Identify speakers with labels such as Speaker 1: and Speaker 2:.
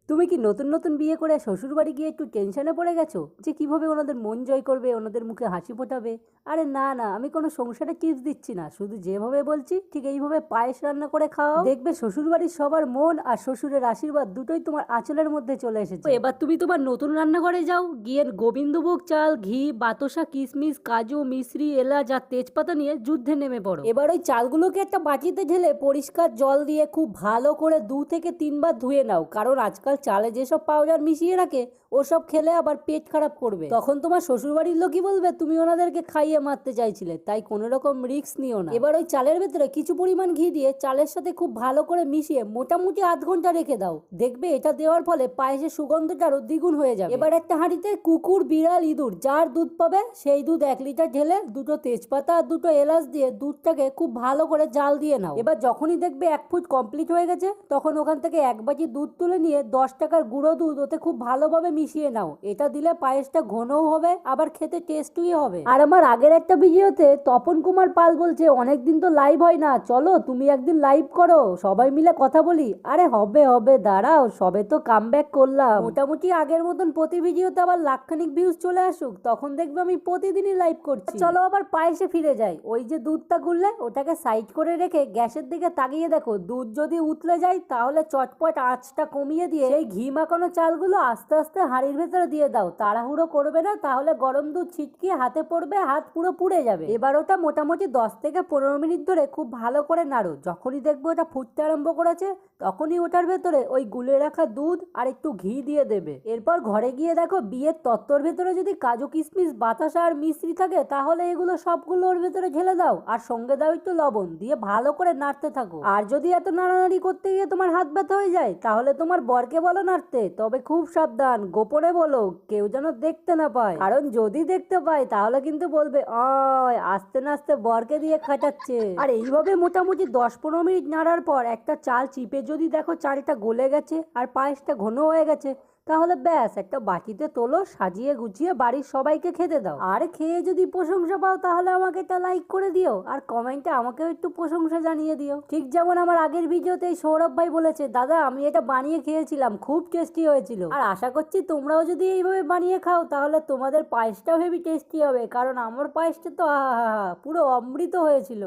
Speaker 1: তুমি কি নতুন নতুন বিয়ে করে শ্বশুর বাড়ি গিয়ে একটু টেনশনে পড়ে গেছো যে কিভাবে ওনাদের মন জয় করবে, ওনাদের মুখে হাসি ফোটাবে? আরে না না, আমি কোনো সংসারে টিপস দিচ্ছি না, শুধু যেভাবে বলছি ঠিক এইভাবে পায়েস রান্না করে খাওয়াও, দেখবে শ্বশুর বাড়ির সবার মন আর শ্বশুরের আশীর্বাদ দুটোই তোমার আঁচলের মধ্যে চলে এসেছে। তো এবার তুমি তোমার নতুন রান্নাঘরে যাও, গিয়ে গোবিন্দভোগ চাল, ঘি, বাতাসা, কিশমিশ, কাজু, মিশ্রি, এলাচ আর তেজপাতা নিয়ে যুদ্ধে নেমে পড়ো। এবার ওই চালগুলোকে একটা বাটিতে ঢেলে পরিষ্কার জল দিয়ে খুব ভালো করে 2 থেকে 3 বার ধুয়ে নাও, কারণ আজকাল চালে যেসব পাউডার মিশিয়ে রাখে ওসব খেলে আবার পেট খারাপ করবে। তখন তোমার শ্বশুরবাড়ির লোকই বলবে তুমি ওনাদেরকে খাইয়ে মারতে চাইছিলে, তাই কোনো রকম রিস্ক নিও না। এবার ওই চালের ভেতরে কিছু পরিমাণ ঘি দিয়ে চালের সাথে খুব ভালো করে মিশিয়ে মোটামুটি আধ ঘন্টা রেখে দাও, দেখবে এটা দেওয়ার ফলে পায়েসের সুগন্ধটা আরো দ্বিগুণ হয়ে যাবে। এবার একটা হাঁড়িতে কুকুর, বিড়াল, ইঁদুর যার দুধ পাবে সেই দুধ 1 লিটার ঢেলে 2টো তেজপাতা আর 2টো এলাচ দিয়ে দুধটাকে খুব ভালো করে জাল দিয়ে নাও। এবার যখনই দেখবে 1 ফুট কমপ্লিট হয়ে গেছে তখন ওখান থেকে 1 বাটি দুধ তুলে নিয়ে 10 টাকার গুঁড়ো দুধ ওতে খুব ভালোভাবে মিশিয়ে নাও। এটা দিলে পায়েসটা ঘনও হবে আবার খেতে টেস্টই হবে। আর আমার আগের একটা ভিডিওতে তপন কুমার পাল বলছে অনেকদিন তো লাইভ হয় না, চলো তুমি একদিন লাইভ করো, সবাই মিলে কথা বলি। আরে হবে হবে, দাঁড়াও, সবে তো কামব্যাক করলাম। মোটামুটি আগের মতন প্রতি ভিডিওতে আবার লাখখানিক ভিউজ চলে আসুক, তখন দেখবে আমি প্রতিদিনই লাইভ করছি। চলো আবার পায়েসে ফিরে যাই। ওই যে দুধটা গুললে ওটাকে সাইড করে রেখে গ্যাসের দিকে তাকিয়ে দেখো, দুধ যদি উতলে যায় তাহলে চটপট আঁচটা কমিয়ে দিয়ে এই ঘি মাখানো চালগুলো আস্তে আস্তে হাঁড়ির ভেতরে দিয়ে দাও। তাড়াহুড়ো করবে না, তাহলে গরম দুধ ছিটকিয়ে হাতে পড়বে, হাত পুরো পুড়ে যাবে। এবার ওটা মোটামুটি 10 থেকে 15 মিনিট ধরে খুব ভালো করে নাড়ো। যখনই দেখবে ওটা ফুটতে আরম্ভ করেছে তখনই ওটার ভেতরে ওই গুলে রাখা দুধ আর একটু ঘি দিয়ে দেবে। এরপর ঘরে গিয়ে দেখো বিয়ের তত্ত্বর ভেতরে যদি কাজু, কিশমিশ, বাতাসা আর মিশ্রি থাকে তাহলে এগুলো সবগুলো ওর ভেতরে ঢেলে দাও আর সঙ্গে দাও একটু লবণ দিয়ে ভালো করে নাড়তে থাকো। আর যদি এত নাড়ানাড়ি করতে গিয়ে তোমার হাত ব্যথা হয়ে যায় তাহলে তোমার বরকে বলো নাড়তে, তবে খুব সাবধান, গোপনে বলো, কেউ যেন দেখতে না পায়, কারণ যদি দেখতে পায় তাহলে কিন্তু বলবে আস্তে না আস্তে বরকে দিয়ে খাটাচ্ছে। আর এইভাবে মোটামুটি 10-15 মিনিট নাড়ার পর একটা চাল চিপে যদি দেখো চালটা গলে গেছে আর পায়েসটা ঘন হয়ে গেছে তাহলে ব্যাস একটা বাটিতে তোলো, সাজিয়ে গুছিয়ে বাড়ির সবাইকে খেতে দাও। আর খেয়ে যদি প্রশংসা পাও তাহলে আমাকে একটা লাইক করে দিও আর কমেন্টে আমাকেও একটু প্রশংসা জানিয়ে দিও। ঠিক যেমন আমার আগের ভিডিওতে সৌরভ ভাই বলেছে, দাদা আমি এটা বানিয়ে খেয়েছিলাম, খুব টেস্টি হয়েছিল। আর আশা করছি তোমরাও যদি এইভাবে বানিয়ে খাও তাহলে তোমাদের পায়েসটাও হেভি টেস্টি হবে, কারণ আমার পায়েসটা তো পুরো অমৃত হয়েছিল।